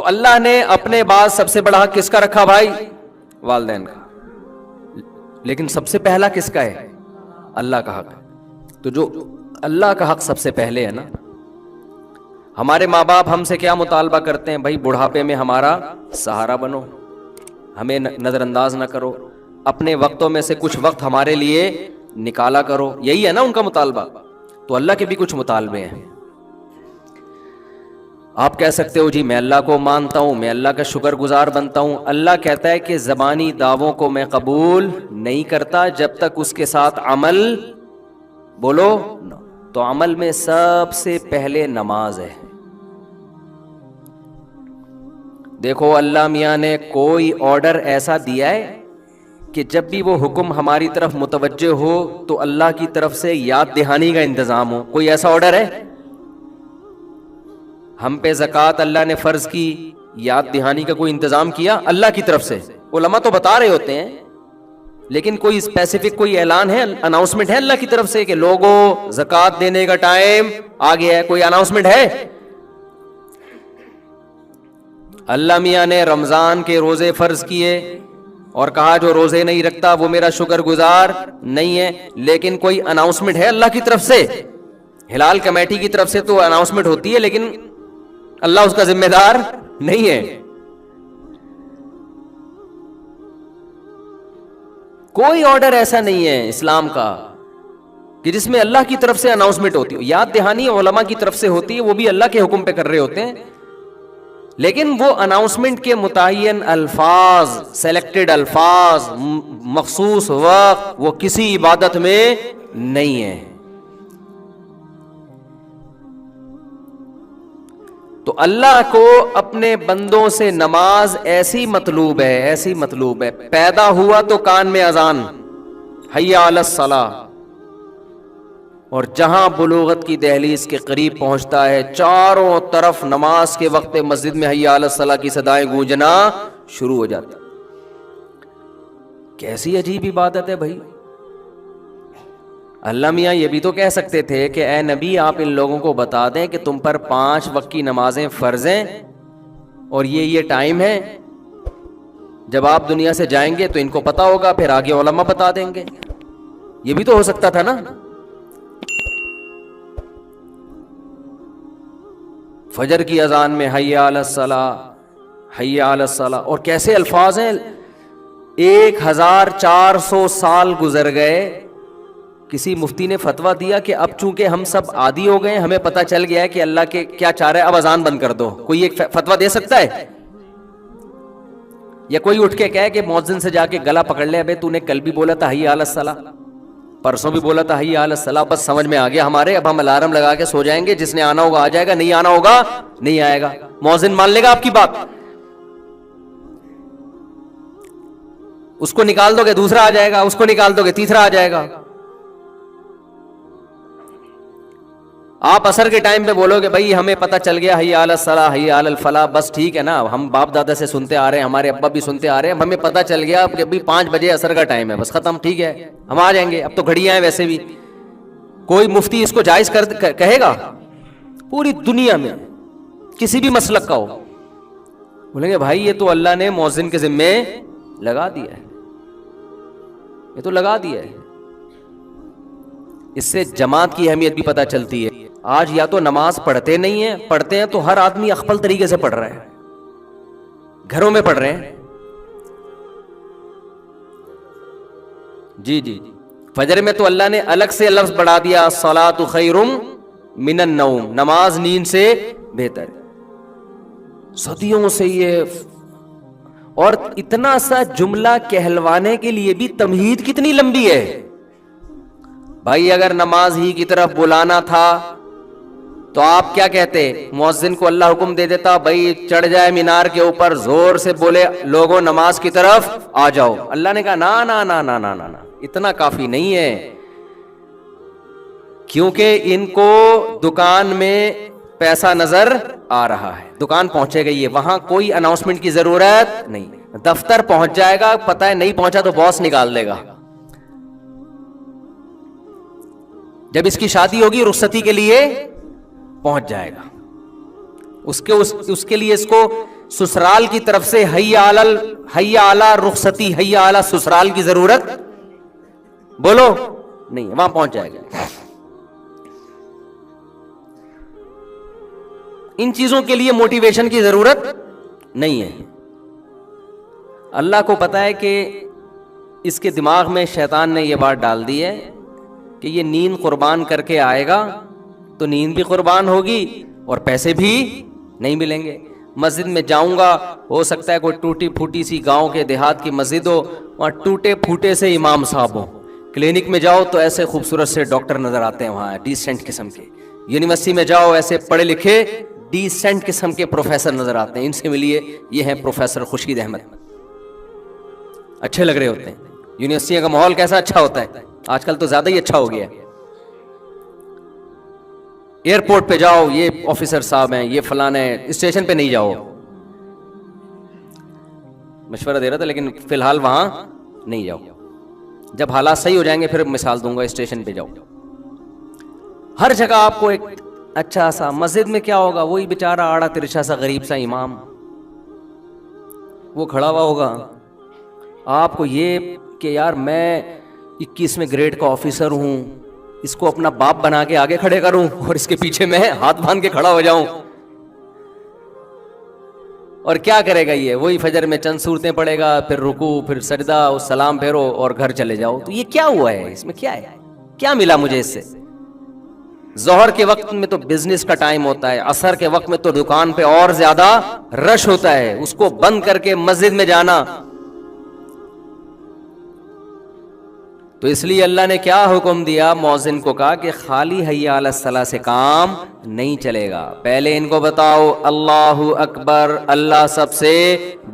تو اللہ نے اپنے بعد سب سے بڑا حق کس کا رکھا بھائی؟ والدین کا. لیکن سب سے پہلا کس کا ہے؟ اللہ کا حق. تو جو اللہ کا حق سب سے پہلے ہے نا، ہمارے ماں باپ ہم سے کیا مطالبہ کرتے ہیں؟ بھائی بڑھاپے میں ہمارا سہارا بنو، ہمیں نظر انداز نہ کرو، اپنے وقتوں میں سے کچھ وقت ہمارے لیے نکالا کرو. یہی ہے نا ان کا مطالبہ. تو اللہ کے بھی کچھ مطالبے ہیں. آپ کہہ سکتے ہو جی میں اللہ کو مانتا ہوں، میں اللہ کا شکر گزار بنتا ہوں. اللہ کہتا ہے کہ زبانی دعووں کو میں قبول نہیں کرتا جب تک اس کے ساتھ عمل بولو. تو عمل میں سب سے پہلے نماز ہے. دیکھو اللہ میاں نے کوئی آرڈر ایسا دیا ہے کہ جب بھی وہ حکم ہماری طرف متوجہ ہو تو اللہ کی طرف سے یاد دہانی کا انتظام ہو. کوئی ایسا آرڈر ہے؟ ہم پہ زکوٰۃ اللہ نے فرض کی، یاد دہانی کا کوئی انتظام کیا اللہ کی طرف سے؟ علماء تو بتا رہے ہوتے ہیں، لیکن کوئی اسپیسیفک کوئی اعلان ہے، اناؤنسمنٹ ہے اللہ کی طرف سے کہ لوگوں زکوٰۃ دینے کا ٹائم آ گیا ہے؟ کوئی اناؤنسمنٹ ہے؟ اللہ میاں نے رمضان کے روزے فرض کیے اور کہا جو روزے نہیں رکھتا وہ میرا شکر گزار نہیں ہے. لیکن کوئی اناؤنسمنٹ ہے اللہ کی طرف سے؟ ہلال کمیٹی کی طرف سے تو اناؤنسمنٹ ہوتی ہے، لیکن اللہ اس کا ذمہ دار نہیں ہے. کوئی آرڈر ایسا نہیں ہے اسلام کا کہ جس میں اللہ کی طرف سے اناؤنسمنٹ ہوتی ہو. یاد دہانی علماء کی طرف سے ہوتی ہے، وہ بھی اللہ کے حکم پہ کر رہے ہوتے ہیں، لیکن وہ اناؤنسمنٹ کے متعین الفاظ، سلیکٹڈ الفاظ، مخصوص وقت، وہ کسی عبادت میں نہیں ہے. تو اللہ کو اپنے بندوں سے نماز ایسی مطلوب ہے، ایسی مطلوب ہے. پیدا ہوا تو کان میں اذان، حی علی الصلاۃ، اور جہاں بلوغت کی دہلیز کے قریب پہنچتا ہے چاروں طرف نماز کے وقت مسجد میں حی علی الصلاۃ کی صدائیں گونجنا شروع ہو جاتی. کیسی عجیب عبادت ہے بھائی. اللہ میاں یہ بھی تو کہہ سکتے تھے کہ اے نبی آپ ان لوگوں کو بتا دیں کہ تم پر 5 وقت کی نمازیں فرض ہیں اور یہ ٹائم ہے. جب آپ دنیا سے جائیں گے تو ان کو پتا ہوگا، پھر آگے علماء بتا دیں گے. یہ بھی تو ہو سکتا تھا نا. فجر کی اذان میں حی علی الصلاۃ، حی علی الصلاۃ، اور کیسے الفاظ ہیں. 1400 سال گزر گئے، کسی مفتی نے فتویٰ دیا کہ اب چونکہ ہم سب عادی ہو گئے، ہمیں پتہ چل گیا ہے کہ اللہ کے کیا چاہ رہا ہے، اب اذان بند کر دو. کوئی ایک فتویٰ دے سکتا ہے؟ یا کوئی اٹھ کے کہے کہ مؤذن سے جا کے گلا پکڑ لے، ابے تو نے کل بھی بولا تھا حی علی الصلاۃ، پرسوں بھی بولا تھا حی علی الصلاۃ، بس سمجھ میں آ گیا ہمارے، اب ہم الارم لگا کے سو جائیں گے، جس نے آنا ہوگا آ جائے گا، نہیں آنا ہوگا نہیں آئے گا. مؤذن مان لے گا آپ کی بات؟ اس کو نکال دو گے دوسرا آ جائے گا، اس کو نکال دو گے تیسرا آ جائے گا. آپ عصر کے ٹائم پہ بولو گے بھائی ہمیں پتہ چل گیا حی علی الصلاۃ، حی علی الفلاح، بس ٹھیک ہے نا، ہم باپ دادا سے سنتے آ رہے ہیں، ہمارے ابا بھی سنتے آ رہے ہیں، ہمیں پتہ چل گیا کہ ابھی 5 بجے عصر کا ٹائم ہے، بس ختم، ٹھیک ہے ہم آ جائیں گے، اب تو گھڑیاں ہیں ویسے بھی. کوئی مفتی اس کو جائز کہے گا؟ پوری دنیا میں کسی بھی مسلک کا ہو، بولیں گے بھائی یہ تو اللہ نے مؤذن کے ذمے لگا دیا ہے، یہ تو لگا دیا ہے. اس سے جماعت کی اہمیت بھی پتہ چلتی ہے. آج یا تو نماز پڑھتے نہیں ہیں، پڑھتے ہیں تو ہر آدمی اخپل طریقے سے پڑھ رہا ہے، گھروں میں پڑھ رہے ہیں. جی جی فجر میں تو اللہ نے الگ سے لفظ بڑھا دیا، الصلاۃ خیر من النوم، نماز نیند سے بہتر. صدیوں سے یہ، اور اتنا سا جملہ کہلوانے کے لیے بھی تمہید کتنی لمبی ہے. بھائی اگر نماز ہی کی طرف بلانا تھا تو آپ کیا کہتے؟ مؤذن کو اللہ حکم دے دیتا بھائی چڑھ جائے مینار کے اوپر، زور سے بولے لوگوں نماز کی طرف آ جاؤ. اللہ نے کہا نا نا نا نا نا نا، اتنا کافی نہیں ہے، کیونکہ ان کو دکان میں پیسہ نظر آ رہا ہے، دکان پہنچے گئی ہے، وہاں کوئی اناؤنسمنٹ کی ضرورت نہیں. دفتر پہنچ جائے گا، پتہ ہے نہیں پہنچا تو باس نکال دے گا. جب اس کی شادی ہوگی رخصتی کے لیے پہنچ جائے گا، اس کے لیے اس کو سسرال کی طرف سے حی علی رخصتی، حی علی سسرال کی ضرورت بولو نہیں، وہاں پہنچ جائے گا. ان چیزوں کے لیے موٹیویشن کی ضرورت نہیں ہے. اللہ کو پتا ہے کہ اس کے دماغ میں شیطان نے یہ بات ڈال دی ہے کہ یہ نیند قربان کر کے آئے گا تو نیند بھی قربان ہوگی اور پیسے بھی نہیں ملیں گے. مسجد میں جاؤں گا، ہو سکتا ہے کوئی ٹوٹی پھوٹی سی گاؤں کے دیہات کی مسجد ہو، وہاں ٹوٹے پھوٹے سے امام صاحب ہوں. کلینک میں جاؤ تو ایسے خوبصورت سے ڈاکٹر نظر آتے ہیں وہاں، ڈیسنٹ قسم کے. یونیورسٹی میں جاؤ، ایسے پڑھے لکھے ڈیسنٹ قسم کے پروفیسر نظر آتے ہیں. ان سے ملیے، یہ ہیں پروفیسر خورشید احمد، اچھے لگ رہے ہوتے ہیں. یونیورسٹی کا ماحول کیسا اچھا ہوتا ہے آج کل، تو زیادہ ہی اچھا ہو گیا. ایئرپورٹ پہ جاؤ، یہ آفیسر صاحب ہیں، یہ فلاں ہیں. اسٹیشن پہ نہیں جاؤ، مشورہ دے رہا تھا لیکن فی الحال وہاں نہیں جاؤ. جب حالات صحیح ہو جائیں گے پھر مثال دوں گا. اسٹیشن پہ جاؤ، ہر جگہ آپ کو ایک اچھا سا. مسجد میں کیا ہوگا؟ وہی بیچارہ آڑا ترچھا سا غریب سا امام، وہ کھڑا ہوا ہوگا. آپ کو یہ کہ یار میں 21ویں گریڈ کا آفیسر ہوں، اس کو اپنا باپ بنا کے آگے کھڑے کروں اور اس کے پیچھے میں ہاتھ باندھ کے کھڑا ہو جاؤں. اور کیا کرے گا یہ؟ وہی فجر میں چند صورتیں پڑھے گا، پھر رکوع، پھر سجدہ، سلام پھیرو اور گھر چلے جاؤ. تو یہ کیا ہوا ہے؟ اس میں کیا ہے؟ کیا ملا مجھے اس سے؟ ظہر کے وقت میں تو بزنس کا ٹائم ہوتا ہے، عصر کے وقت میں تو دکان پہ اور زیادہ رش ہوتا ہے، اس کو بند کر کے مسجد میں جانا. تو اس لیے اللہ نے کیا حکم دیا؟ مؤذن کو کہا کہ خالی حی علی الصلاۃ سے کام نہیں چلے گا. پہلے ان کو بتاؤ اللہ اکبر، اللہ سب سے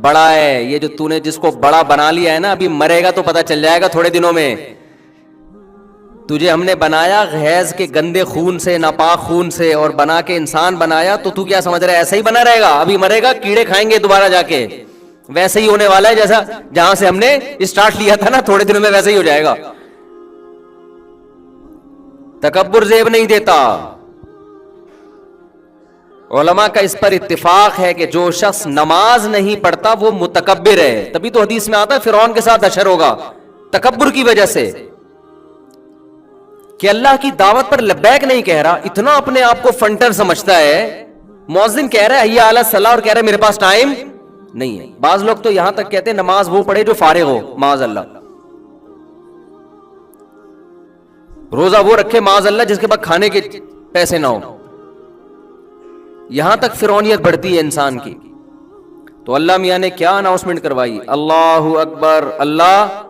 بڑا ہے. یہ جو تو نے جس کو بڑا بنا لیا ہے نا، ابھی مرے گا تو پتہ چل جائے گا تھوڑے دنوں میں. تجھے ہم نے بنایا غیظ کے گندے خون سے، ناپاک خون سے، اور بنا کے انسان بنایا تو کیا سمجھ رہا ہے ایسا ہی بنا رہے گا؟ ابھی مرے گا، کیڑے کھائیں گے دوبارہ جا کے. ویسے ہی ہونے والا ہے جیسا جہاں سے ہم نے اسٹارٹ لیا تھا نا، تھوڑے دنوں میں ویسے ہی ہو جائے گا. تکبر زیب نہیں دیتا. علماء کا اس پر اتفاق ہے کہ جو شخص نماز نہیں پڑھتا وہ متکبر ہے. تبھی تو حدیث میں آتا ہے فرعون کے ساتھ حشر ہوگا، تکبر کی وجہ سے کہ اللہ کی دعوت پر لبیک نہیں کہہ رہا، اتنا اپنے آپ کو فنٹر سمجھتا ہے. مؤذن کہہ رہا ہے حی علی الصلاۃ اور کہہ رہا ہے میرے پاس ٹائم نہیں ہے. بعض لوگ تو یہاں تک کہتے ہیں نماز وہ پڑھے جو فارغ ہو، معاذ اللہ. روزہ وہ رکھے معاذ اللہ جس کے پاس کھانے کے پیسے نہ ہو. یہاں تک فرعونیت بڑھتی ہے انسان کی. تو اللہ میاں نے کیا اناؤنسمنٹ کروائی؟ اللہ اکبر، اللہ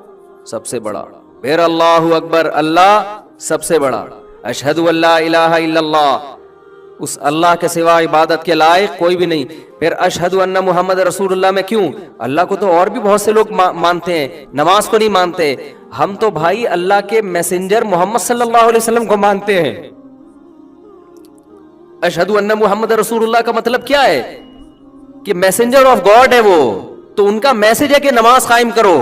سب سے بڑا. پھر اللہ اکبر، اللہ سب سے بڑا. اشہد ان لا الہ الا اللہ، اس اللہ کے سوا عبادت کے لائق کوئی بھی نہیں. پھر اشہد ان محمد رسول اللہ میں کیوں؟ اللہ کو تو اور بھی بہت سے لوگ مانتے ہیں، نماز کو نہیں مانتے. ہم تو بھائی اللہ کے میسنجر محمد صلی اللہ علیہ وسلم کو مانتے ہیں. اشہد ان محمد رسول اللہ کا مطلب کیا ہے؟ کہ میسنجر آف گاڈ ہے وہ، تو ان کا میسج ہے کہ نماز قائم کرو،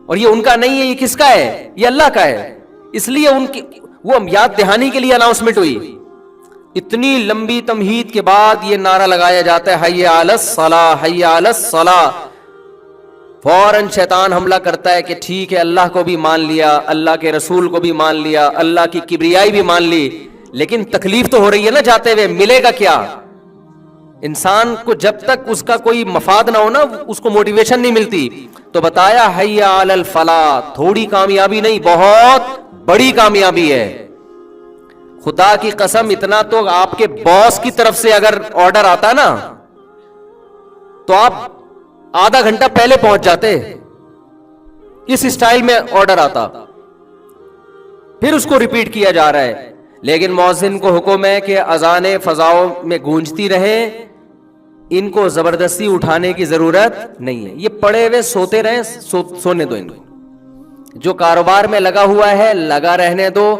اور یہ ان کا نہیں ہے. یہ کس کا ہے؟ یہ اللہ کا ہے. اس لیے ان کی وہ یاد دہانی کے لیے اناؤنسمنٹ ہوئی. اتنی لمبی تمہید کے بعد یہ نعرہ لگایا جاتا ہے حی علی الصلاۃ، حی علی الصلاۃ. فوراً شیطان حملہ کرتا ہے کہ ٹھیک ہے اللہ کو بھی مان لیا، اللہ کے رسول کو بھی مان لیا، اللہ کی کبریائی بھی مان لی، لیکن تکلیف تو ہو رہی ہے نا جاتے ہوئے. ملے گا کیا؟ انسان کو جب تک اس کا کوئی مفاد نہ ہو نا، اس کو موٹیویشن نہیں ملتی. تو بتایا حی علی الفلاح، تھوڑی کامیابی نہیں، بہت بڑی کامیابی ہے. خدا کی قسم، اتنا تو آپ کے باس کی طرف سے اگر آرڈر آتا نا تو آپ آدھا گھنٹہ پہلے پہنچ جاتے. اس اسٹائل میں آرڈر آتا، پھر اس کو ریپیٹ کیا جا رہا ہے. لیکن مؤذن کو حکم ہے کہ اذانیں فضاؤں میں گونجتی رہیں، ان کو زبردستی اٹھانے کی ضرورت نہیں ہے. یہ پڑے ہوئے سوتے رہیں، سونے دو ان کو. جو کاروبار میں لگا ہوا ہے لگا رہنے دو.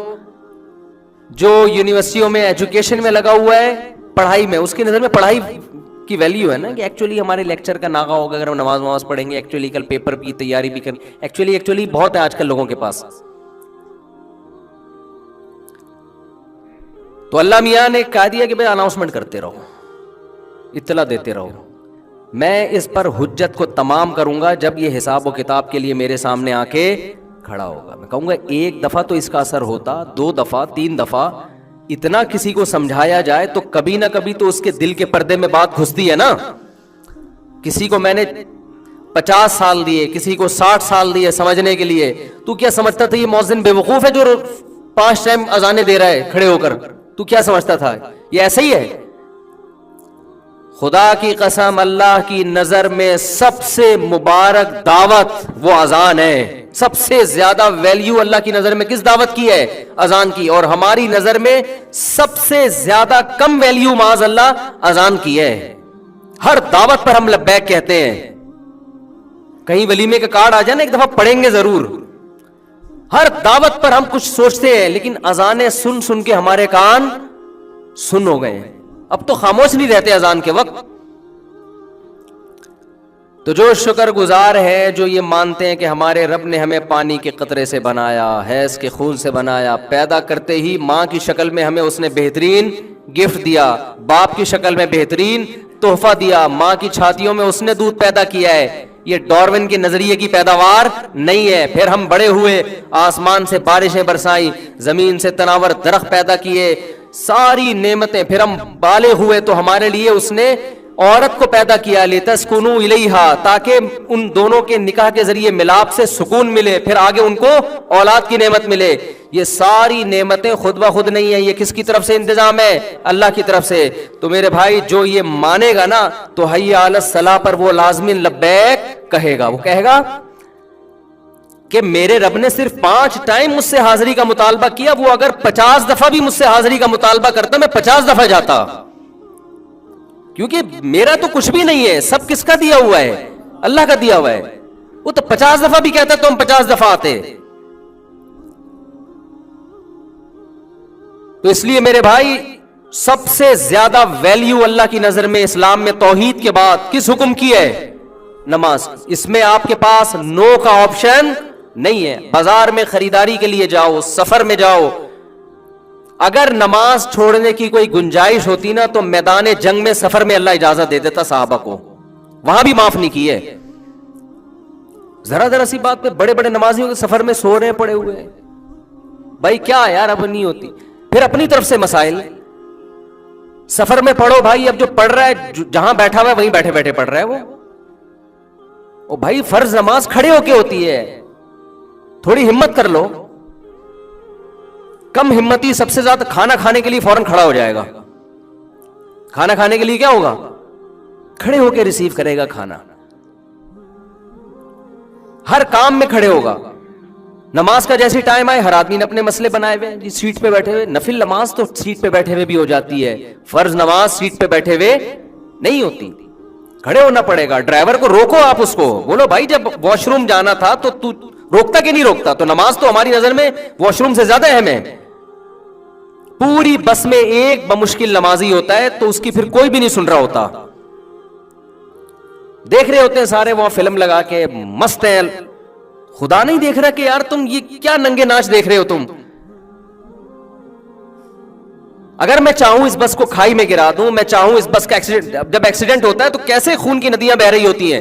جو یونیورسٹیوں میں ایجوکیشن میں لگا ہوا ہے، پڑھائی میں، اس کی نظر میں پڑھائی کی ویلیو ہے نا کہ ایکچولی ہمارے لیکچر کا ناغہ ہوگا اگر ہم نماز پڑھیں گے، ایکچولی کل پیپر کی تیاری بھی کریں. ایکچولی بہت ہے آج کل لوگوں کے پاس. تو اللہ میاں نے کہہ دیا کہ بھائی اناؤنسمنٹ کرتے رہو، اطلاع دیتے رہو. میں اس پر حجت کو تمام کروں گا جب یہ حساب و کتاب کے لیے میرے سامنے آ کے کھڑا ہوگا. میں کہوں گا ایک دفعہ تو اس کا اثر ہوتا, 2 دفعہ 3 دفعہ اتنا کسی کو سمجھایا جائے تو کبھی نہ کبھی تو اس کے دل کے پردے میں بات گھستی ہے نا. کسی کو میں نے 50 سال دیے, کسی کو 60 سال دیے سمجھنے کے لیے, تو کیا سمجھتا تھا یہ مؤذن بے وقوف ہے جو 5 ٹائم اذانیں دے رہا ہے کھڑے ہو کر؟ تو کیا سمجھتا تھا یہ ایسا ہی ہے؟ خدا کی قسم, اللہ کی نظر میں سب سے مبارک دعوت وہ اذان ہے. سب سے زیادہ ویلیو اللہ کی نظر میں کس دعوت کی ہے؟ اذان کی. اور ہماری نظر میں سب سے زیادہ کم ویلیو معاذ اللہ اذان کی ہے. ہر دعوت پر ہم لبیک کہتے ہیں. کہیں ولیمے کا کارڈ آ جائے نا, ایک دفعہ پڑھیں گے ضرور. ہر دعوت پر ہم کچھ سوچتے ہیں, لیکن اذانیں سن سن کے ہمارے کان سن ہو گئے ہیں. اب تو خاموش نہیں رہتے اذان کے وقت. تو جو شکر گزار ہے, جو یہ مانتے ہیں کہ ہمارے رب نے ہمیں پانی کے قطرے سے بنایا, حیض کے خون سے بنایا, پیدا کرتے ہی ماں کی شکل میں ہمیں اس نے بہترین گفٹ دیا, باپ کی شکل میں بہترین تحفہ دیا, ماں کی چھاتیوں میں اس نے دودھ پیدا کیا ہے. یہ ڈارون کے نظریے کی پیداوار نہیں ہے. پھر ہم بڑے ہوئے, آسمان سے بارشیں برسائیں, زمین سے تناور درخت پیدا کیے, ساری نعمتیں. پھر ہم بالغ ہوئے تو ہمارے لیے اس نے عورت کو پیدا کیا, لتسکنوا الیہا, تاکہ ان دونوں کے نکاح کے ذریعے ملاپ سے سکون ملے, پھر آگے ان کو اولاد کی نعمت ملے. یہ ساری نعمتیں خود بخود نہیں ہیں, یہ کس کی طرف سے انتظام ہے؟ اللہ کی طرف سے. تو میرے بھائی, جو یہ مانے گا نا تو حی علی الصلاۃ پر وہ لازمن لبیک کہے گا. وہ کہے گا کہ میرے رب نے صرف 5 ٹائم مجھ سے حاضری کا مطالبہ کیا, وہ اگر 50 دفعہ بھی مجھ سے حاضری کا مطالبہ کرتا میں 50 دفعہ جاتا, کیونکہ میرا تو کچھ بھی نہیں ہے. سب کس کا دیا ہوا ہے؟ اللہ کا دیا ہوا ہے. وہ تو 50 دفعہ بھی کہتا تو ہم 50 دفعہ آتے. تو اس لیے میرے بھائی, سب سے زیادہ ویلیو اللہ کی نظر میں اسلام میں توحید کے بعد کس حکم کی ہے؟ نماز. اس میں آپ کے پاس نو کا آپشن نہیں ہے. بازار میں خریداری کے لیے جاؤ, سفر میں جاؤ, اگر نماز چھوڑنے کی کوئی گنجائش ہوتی نا تو میدان جنگ میں سفر میں اللہ اجازت دے دیتا صحابہ کو, وہاں بھی معاف نہیں کی ہے. ذرا سی بات پہ بڑے بڑے نمازیوں کے سفر میں سو رہے پڑے ہوئے ہیں. بھائی کیا یار, اب نہیں ہوتی. پھر اپنی طرف سے مسائل, سفر میں پڑھو بھائی. اب جو پڑھ رہا ہے, جہاں بیٹھا ہوا ہے وہیں بیٹھے بیٹھے پڑھ رہا ہے وہ بھائی فرض نماز کھڑے ہو کے ہوتی ہے, تھوڑی ہمت کر لو. کم ہمتی سب سے زیادہ کھانا کھانے کے لیے فوراً کھڑا ہو جائے گا. کھانا کھانے کے لیے کیا ہوگا؟ کھڑے ہو کے ریسیو کرے گا کھانا. ہر کام میں کھڑے ہوگا. نماز کا جیسی ٹائم آئے, ہر آدمی نے اپنے مسئلے بنائے ہوئے جی, سیٹ پہ بیٹھے ہوئے. نفل نماز تو سیٹ پہ بیٹھے ہوئے بھی ہو جاتی ہے, فرض نماز سیٹ پہ بیٹھے ہوئے نہیں ہوتی, کھڑے ہونا پڑے گا. ڈرائیور کو روکو, آپ اس کو بولو بھائی جب واش روم جانا تھا تو روکتا کہ نہیں روکتا؟ تو نماز تو ہماری نظر میں واش روم سے زیادہ اہم ہے. پوری بس میں ایک بمشکل نمازی ہوتا ہے تو اس کی پھر کوئی بھی نہیں سن رہا ہوتا. دیکھ رہے ہوتے ہیں سارے وہاں فلم لگا کے مست ہیں. خدا نہیں دیکھ رہا کہ یار تم یہ کیا ننگے ناچ دیکھ رہے ہو تم. اگر میں چاہوں اس بس کو کھائی میں گرا دوں, میں چاہوں اس بس کا ایکسیڈنٹ, جب ایکسیڈنٹ ہوتا ہے تو کیسے خون کی ندیاں بہ رہی ہوتی ہیں.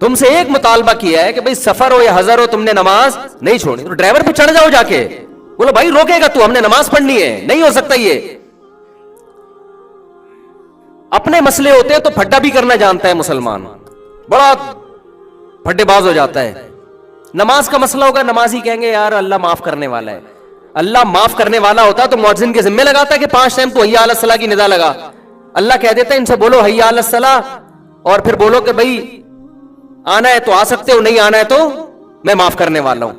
تم سے ایک مطالبہ کیا ہے کہ بھئی سفر ہو یا حضر ہو, تم نے نماز نہیں چھوڑی, تو ڈرائیور پہ چڑھ جاؤ جا کے, بولو بھائی روکے گا تو, ہم نے نماز پڑھنی ہے. نہیں ہو سکتا. یہ اپنے مسئلے ہوتے ہیں تو پھڈا بھی کرنا جانتا ہے مسلمان, بڑا پھڈے باز ہو جاتا ہے. نماز کا مسئلہ ہوگا, نمازی کہیں گے یار اللہ معاف کرنے والا ہے. اللہ معاف کرنے والا ہوتا تو مؤذن کے ذمہ لگاتا ہے کہ 5 ٹائم تو حی علی الصلاۃ کی ندا لگا. اللہ کہہ دیتا ہے ان سے بولو حی علی الصلاۃ, اور پھر بولو کہ بھائی آنا ہے تو آ سکتے ہو, نہیں آنا ہے تو میں معاف کرنے والا ہوں.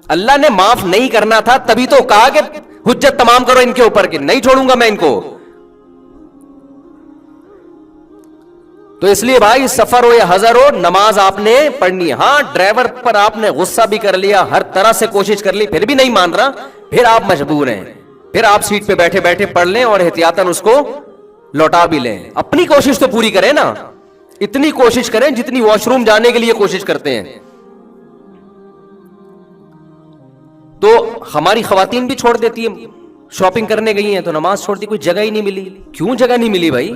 اللہ نے معاف نہیں کرنا تھا تبھی تو کہا کہ حجت تمام کرو ان کے اوپر, کہ نہیں چھوڑوں گا میں ان کو. تو اس لیے بھائی سفر ہو یا حضر ہو, نماز آپ نے پڑھنی ہے. ہاں ڈرائیور پر آپ نے غصہ بھی کر لیا, ہر طرح سے کوشش کر لی, پھر بھی نہیں مان رہا, پھر آپ مجبور ہیں, پھر آپ سیٹ پہ بیٹھے بیٹھے پڑھ لیں اور احتیاطاً اس کو لوٹا بھی لیں. اپنی کوشش تو پوری کریں نا, اتنی کوشش کریں جتنی واش روم جانے کے لیے کوشش کرتے ہیں. تو ہماری خواتین بھی چھوڑ دیتی ہیں, شاپنگ کرنے گئی ہیں تو نماز چھوڑ دی, کوئی جگہ ہی نہیں ملی. کیوں جگہ نہیں ملی بھائی؟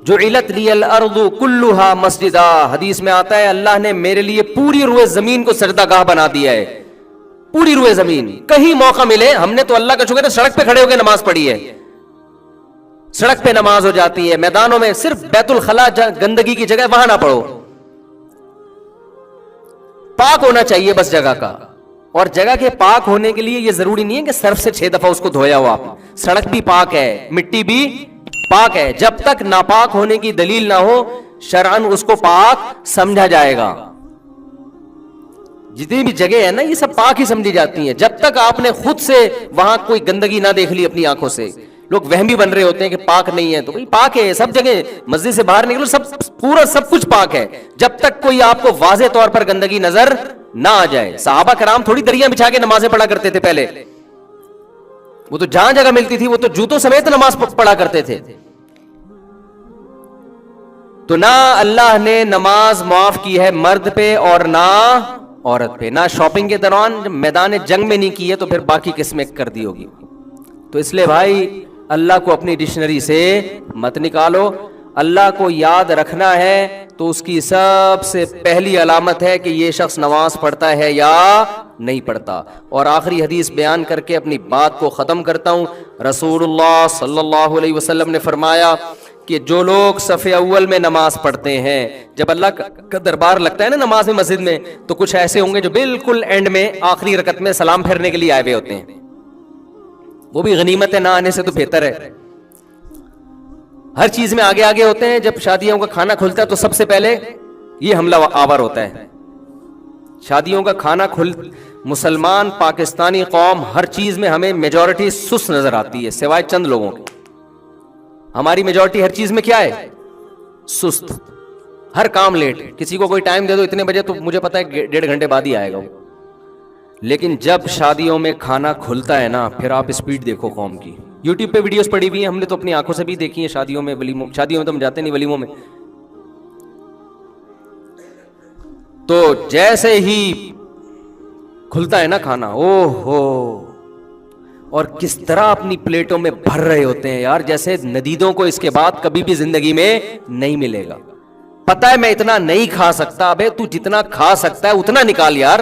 جعلت لی الارض کلھا مسجدا، حدیث میں آتا ہے اللہ نے میرے لیے پوری روئے زمین کو سجدہ گاہ بنا دیا ہے، پوری روئے زمین. کہیں موقع ملے، ہم نے تو اللہ کا شکر ہے سڑک پہ کھڑے ہو کے نماز پڑھی ہے، سڑک پہ نماز ہو جاتی ہے، میدانوں میں، صرف بیت الخلا گندگی کی جگہ وہاں نہ پڑھو، پاک ہونا چاہیے بس جگہ کا. اور جگہ کے پاک ہونے کے لیے یہ ضروری نہیں ہے کہ صرف سے 6 دفعہ اس کو دھویا ہو آپ، سڑک بھی پاک ہے، مٹی بھی پاک ہے، جب تک ناپاک ہونے کی دلیل نہ ہو شرعن اس کو پاک سمجھا جائے گا. جتنی بھی جگہ ہے نا یہ سب پاک ہی سمجھی جاتی ہیں، جب تک آپ نے خود سے وہاں کوئی گندگی نہ دیکھ لی اپنی آنکھوں سے. لوگ وہمی بن رہے ہوتے ہیں کہ پاک نہیں ہے، تو بھائی پاک ہے سب جگہ، مسجد سے باہر نکلو سب پورا سب کچھ پاک ہے، جب تک کوئی آپ کو واضح طور پر گندگی نظر نہ آ جائے. صحابہ کرام تھوڑی دریاں بچھا کے نمازیں پڑھا کرتے تھے پہلے، وہ تو جہاں جگہ ملتی تھی وہ تو جوتوں سمیت نماز پڑھا کرتے تھے. تو نہ اللہ نے نماز معاف کی ہے مرد پہ اور نہ عورت پہ، نہ شاپنگ کے دوران میدان جنگ میں نہیں کی ہے تو پھر باقی کس میں کر دی ہوگی. تو اس لیے بھائی اللہ کو اپنی ڈکشنری سے مت نکالو. اللہ کو یاد رکھنا ہے تو اس کی سب سے پہلی علامت ہے کہ یہ شخص نماز پڑھتا ہے یا نہیں پڑھتا. اور آخری حدیث بیان کر کے اپنی بات کو ختم کرتا ہوں. رسول اللہ صلی اللہ علیہ وسلم نے فرمایا کہ جو لوگ صف اول میں نماز پڑھتے ہیں، جب اللہ کا دربار لگتا ہے نا نماز میں مسجد میں، تو کچھ ایسے ہوں گے جو بالکل اینڈ میں آخری رکعت میں سلام پھیرنے کے لیے آئے ہوئے ہوتے ہیں. وہ بھی غنیمت ہے، نہ آنے سے تو بہتر ہے. ہر چیز میں آگے آگے ہوتے ہیں. جب شادیوں کا کھانا کھلتا ہے تو سب سے پہلے یہ حملہ آور ہوتا ہے. شادیوں کا کھانا مسلمان پاکستانی قوم ہر چیز میں ہمیں میجورٹی سست نظر آتی ہے سوائے چند لوگوں کے. ہماری میجورٹی ہر چیز میں کیا ہے؟ سست. ہر کام لیٹ. کسی کو کوئی ٹائم دے دو اتنے بجے تو مجھے پتا ہے 1.5 گھنٹے بعد ہی آئے گا وہ. لیکن جب شادیوں میں کھانا کھلتا ہے نا پھر آپ اسپیڈ دیکھو قوم کی. یوٹیوب پہ ویڈیوز پڑی ہوئی ہیں، ہم نے تو اپنی آنکھوں سے بھی دیکھی ہیں شادیوں میں، ولیموں. شادیوں میں تو ہم جاتے نہیں، ولیموں میں. تو جیسے ہی کھلتا ہے نا کھانا، او ہو، اور کس طرح اپنی پلیٹوں میں بھر رہے ہوتے ہیں یار، جیسے ندیدوں کو اس کے بعد کبھی بھی زندگی میں نہیں ملے گا. پتہ ہے میں اتنا نہیں کھا سکتا. ابے تو جتنا کھا سکتا ہے اتنا نکال یار.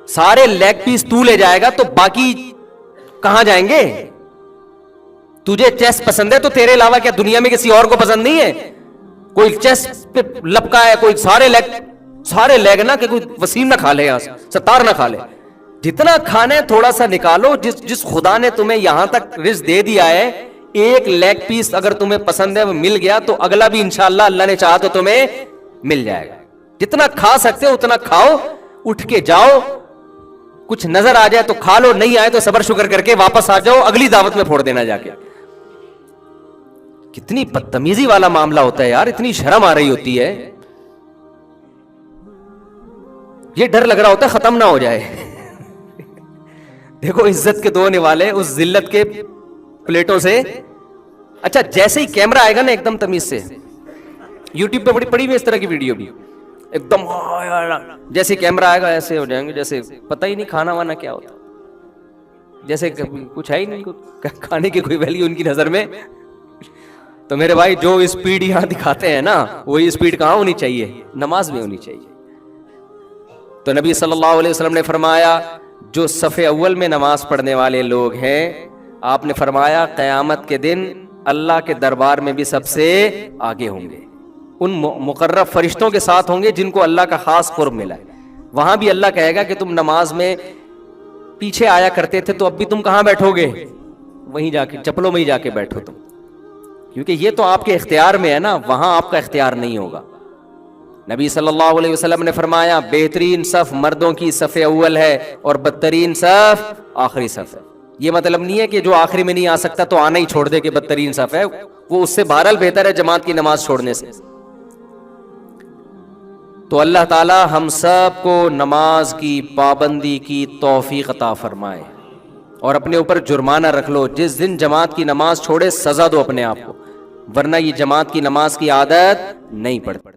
سارے لیگ پیس تو لے جائے گا تو باقی کہاں جائیں گے؟ تجھے چیسٹ پسند ہے تو تیرے علاوہ کیا دنیا میں کسی اور کو پسند نہیں ہے؟ کوئی چیسٹ پہ لپکا ہے، کوئی سارے لیگ نہ کہ کوئی وسیم نہ کھا لے، یہاں ستار نہ کھا لے. جتنا کھانا ہے تھوڑا سا نکالو. جس خدا نے تمہیں یہاں تک رزق دے دیا ہے، ایک لیگ پیس اگر تمہیں پسند ہے وہ مل گیا تو اگلا بھی انشاءاللہ اللہ نے چاہا تو تمہیں مل جائے گا. جتنا کھا سکتے ہو اتنا کھاؤ. اٹھ کے جاؤ، کچھ نظر آ جائے تو کھا لو، نہیں آئے تو صبر شکر کر کے واپس آ جاؤ، اگلی دعوت میں پھوڑ دینا جا کے. کتنی بدتمیزی والا معاملہ ہوتا ہے یار، اتنی شرم آ رہی ہوتی ہے. یہ ڈر لگ رہا ہوتا ہے ختم نہ ہو جائے. دیکھو عزت کے دونے والے اس ذلت کے پلیٹوں سے. اچھا جیسے ہی کیمرہ آئے گا نا ایک دم تمیز سے، یوٹیوب پہ پڑی ہوئی اس طرح کی ویڈیو بھی، ایک دم جیسے کیمرہ آئے گا ایسے ہو جائیں گے جیسے پتہ ہی نہیں کھانا وانا کیا ہوتا، جیسے کچھ ہے ہی نہیں، کھانے کی کوئی ویلیو ان کی نظر میں. تو میرے بھائی جو اسپیڈ یہاں دکھاتے ہیں نا وہی اسپیڈ کہاں ہونی چاہیے؟ نماز میں ہونی چاہیے. تو نبی صلی اللہ علیہ وسلم نے فرمایا جو صف اول میں نماز پڑھنے والے لوگ ہیں، آپ نے فرمایا قیامت کے دن اللہ کے دربار میں بھی سب سے آگے ہوں گے. ان مقرب فرشتوں کے ساتھ ہوں گے جن کو اللہ کا خاص قرب ملا ہے. وہاں بھی اللہ کہے گا کہ تم نماز میں پیچھے آیا کرتے تھے تو اب بھی تم کہاں بیٹھو گے؟ وہیں جا کے چپلوں میں ہی جا کے بیٹھو تم، کیونکہ یہ تو آپ کے اختیار میں ہے نا، وہاں آپ کا اختیار نہیں ہوگا. نبی صلی اللہ علیہ وسلم نے فرمایا بہترین صف مردوں کی صف اول ہے اور بدترین صف آخری صف ہے. یہ مطلب نہیں ہے کہ جو آخری میں نہیں آ سکتا تو آنا ہی چھوڑ دے کہ بدترین صف ہے، وہ اس سے بہرحال بہتر ہے جماعت کی نماز چھوڑنے سے. تو اللہ تعالی ہم سب کو نماز کی پابندی کی توفیق عطا فرمائے. اور اپنے اوپر جرمانہ رکھ لو، جس دن جماعت کی نماز چھوڑے سزا دو اپنے آپ کو، ورنہ یہ جماعت کی نماز کی عادت نہیں پڑتی.